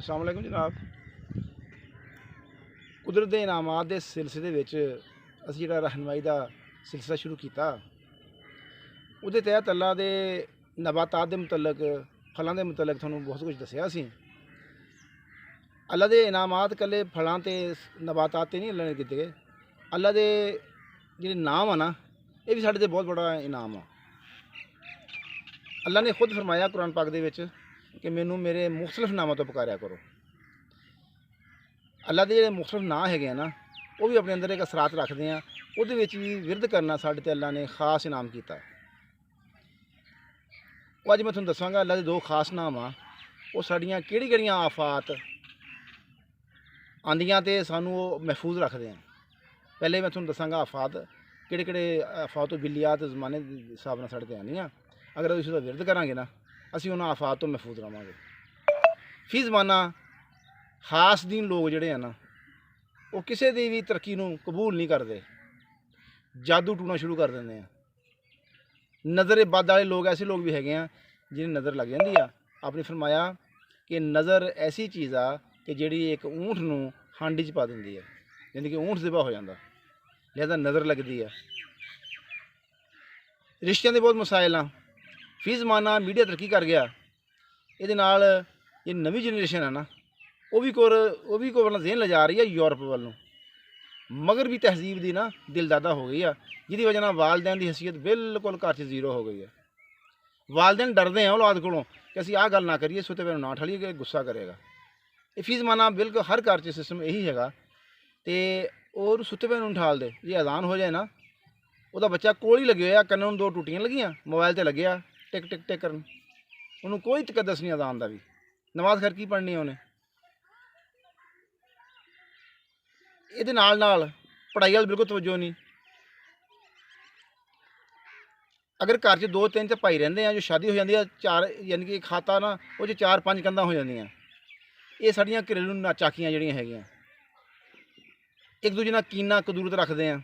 अस्सलाम वालेकुम जनाब। कुदरत दे इनामात दे सिलसिले विच असीं जिहड़ा रहनुमाई दा सिलसिला शुरू कीता, उहदे तहत अल्लाह दे नबातात दे मुतलक, फलां दे मुतलक तुहानूं बहुत कुछ दस्सिया असीं। अल्लाह दे इनामात कल्ले फलां ते नबातात ते नहीं अल्लाह ने कीते गए। अल्लाह दे जेह्ड़े नाम आ ना, एह् भी साढ़े ते बहुत बड़ा इनाम आ। अल्लाह ने खुद फरमाया कुरान पाक दे विच कि मैनू मेरे मुख्तलिफ नामां तो पुकारिया करो। अल्लाह दे जेह्ड़े मुख्तलिफ नाम हैगे आ ना, वो भी अपने अंदर एक असरात रखते हैं। उहदे विच भी विरद करना साढ़े ते अल्लाह ने खास इनाम कीता। वो अज मैं तुहानूं दस्सांगा अल्लाह दे दो खास नाम आ, वो साड़ियां केह्ड़ियां आफात आंदियां ते सानूं वो महफूज रखते हैं। पहले मैं तुहानूं दस्सांगा आफात केह्ड़े आफात बिल्लियात जमाने दे हिसाब नाल साढ़े ते आंदियां। अगर असीं उसदा विरद करांगे ना, असीं उन्हां आफात तो महफूज रवांगे। फी जमाना खास दीन लोग जिहड़े हैं ना, वो किसी दी भी तरक्की नूं कबूल नहीं करते, जादू टूना शुरू कर देंगे हैं। नज़र बद वाले लोग ऐसे लोग भी हैगे हैं जिन्हें नज़र लग जाती है। आपने फरमाया कि नज़र ऐसी चीज़ आ कि जिहड़ी एक ऊँठ नूं हांडी च पा देंदी है, यानी कि ऊँठ ज़िबा हो जाता, लिहाजा नज़र लगती है। रिश्तियां दे बहुत मसाइल आ। फी जमाना मीडिया तरक्की कर गया, ये नाल ये नवी जनरेशन है ना, वो भी अपना ज़हन ले जा रही है यूरोप वालों, मगर भी तहजीब की ना दिलदादा हो गई है, जिसकी वजह नाल वालदैन की हैसीयत बिल्कुल घर च जीरो हो गई है। वालदैन डरते हैं औलाद कोलों कि असीं आह गल ना करिए, सुते पे ना ठलिए कि गुस्सा करेगा। ये फी जमाना बिल्कुल हर घर च सिस्टम यही हैगा। तो और सुते पे नहीं ठालते, जे अजान हो जाए ना, वह बच्चा कोल ही लगे हुआ, कन्नों दो टूटियां लगियां, मोबाइल से लगे टिक टिक टिक करन, उन्होंने कोई तकदस नहीं अजान का भी। नमाज खैर की पढ़नी उन्हें। ये नाल पढ़ाई वाल बिल्कुल तवज्जो नहीं। अगर घर च दो तीन भाई रहिंदे हैं, जो शादी हो जाती है, चार यानी कि खाता ना वो चार पाँच कंधां हो जांदियां। ये साड़ियां घरेलू चाकियां जिहड़ियां हैगियां, एक दूजे नाल कीना कदूरत रखते हैं,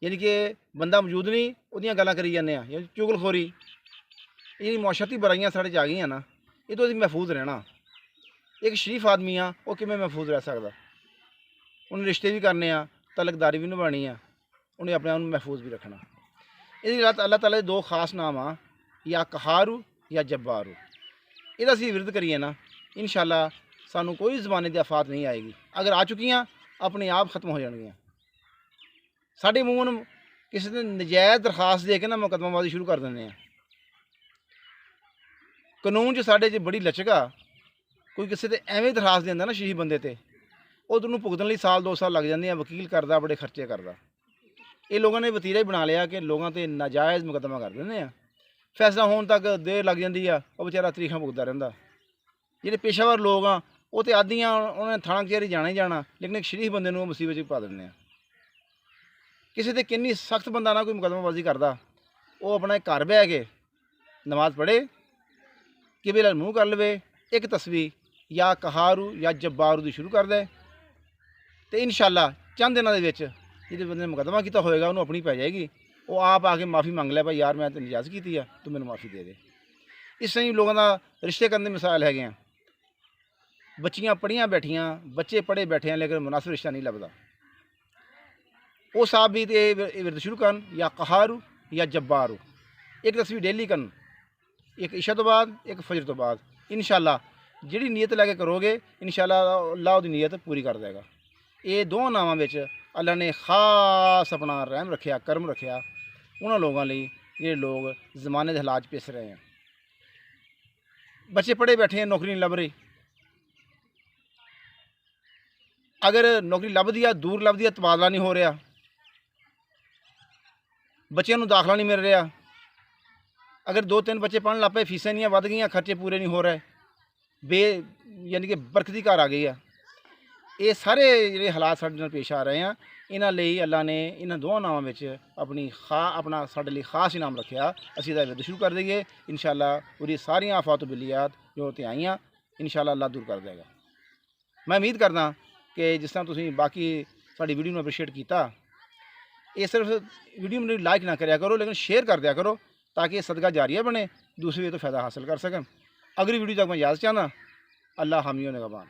यानी कि बंदा मौजूद नहीं, उहदियां गल्लां करी जांदे आ, यानी चुगलखोरी। ये मुआशरती बुराइयां साढ़े च आ गईयां ना, ये तो असीं महफूज रहना। एक शरीफ आदमी आ, वो किवें महफूज रह सकदा? उन्हें रिश्ते भी करने आ, तलकदारी भी निभानी आ, उन्हें अपने आप को महफूज भी रखना। ये अल्लाह ताला दे दो खास नाम आ, या कहारू या जब्बारू। एह्दा असीं विरद करिए ना, इंशाअल्लाह सानू कोई ज़माने की आफात नहीं आएगी। अगर आ चुकियां अपने आप खत्म हो जाएगियां। साढ़े मूंह किसी ने नजायज़ दरखास्त दे के ना मुकदमाबाजी शुरू कर देंगे हैं। कानून च साढ़े च बड़ी लचक आ, कोई किसी ते एवें दरखास्त देंदा ना शरीफ बंदे ते, उन्होंने भुगतन लई साल दो साल लग जाते हैं, वकील करता बड़े खर्चे करता। ये लोगों ने वतीरा ही बना लिया कि लोगों ते नाजायज़ मुकदमा कर देंगे हैं, फैसला होने तक देर लग जाती है, वह बेचारा तरीखां भुगतता रहिंदा। जिहड़े पेशावर लोग आ, वो तो आदियां उन्हें थाना कचहरी जाना ही जाना, लेकिन एक शरीफ बंदे नूं मुसीबत च पा दिंदे हैं। किसी ते किन्नी सख्त बंदा ना कोई मुकदमाबाजी करता, वो अपना घर बह के नमाज पढ़े, कि बेला मूँह कर लवे, एक तस्वीर या कहारू या जब्बारू दी शुरू कर दे, तो इंशाअल्लाह चंद दिनों के जिस बंदे ने मुकदमा किया होएगा उन्होंने अपनी पै जाएगी। वो आप आके माफ़ी मंग लै, भाई यार मैं तो नजायज़ की है, तू मैंने माफ़ी दे दे। इस तरह लोगों का रिश्ते करने मिसाल है। बच्चियाँ पढ़ियाँ बैठियाँ, बच्चे पढ़े बैठे हैं, लेकिन मुनासिब रिश्ता नहीं लभदा। वो साहब भी तो विरद शुरू करन, या कहारू या जब्बारू। एक तस्वीर डेली करन, एक इशा तो बाद, एक फजर तो बाद। इंशाअल्लाह जिहड़ी नीयत लैके करोगे, इंशाअल्लाह अल्लाह उहदी नीयत पूरी कर देगा। ये दो नामां विच अल्लाह ने खास अपना रहम रखिया, करम रखिया उन्होंने लोगों लिए जिहड़े लोग जमाने के हालात पिस रहे हैं। बच्चे पढ़े बैठे हैं, नौकरी नहीं लभ रही। अगर नौकरी लभदी है, दूर लभदी है, तबादला नहीं हो रहा, बच्चों को दाखला नहीं मिल रहा। अगर दो तीन बच्चे पढ़न लग पे, फीसें नहीं वध गई, खर्चे पूरे नहीं हो रहे, यानी कि बरकती घर आ गई है। ये सारे जो हालात साढ़े नाल पेश आ रहे हैं, इन्हां लई अल्लाह ने इन्हां दोवां नावां विच अपना साढ़े लिए खास इनाम रखिया। असीं इहदा विरद शुरू कर देंगे इंशाअल्लाह। पूरी सारियां आफात बिलियात जो ते आईयां इंशाअल्लाह अल्लाह दूर कर देगा। मैं उम्मीद करदा कि जिस तरह तुसीं बाकी साड़ी वीडियो नूं अप्रीशिएट किया, ये सिर्फ वीडियो में लाइक ना करा करो, लेकिन शेयर कर दिया करो, ताकि सदका जारिया बने, दूसरे तो फ़ायदा हासिल कर सकन। अगली वीडियो तक मैं इजाज़त चाहना। अल्लाह हामी होने का बान।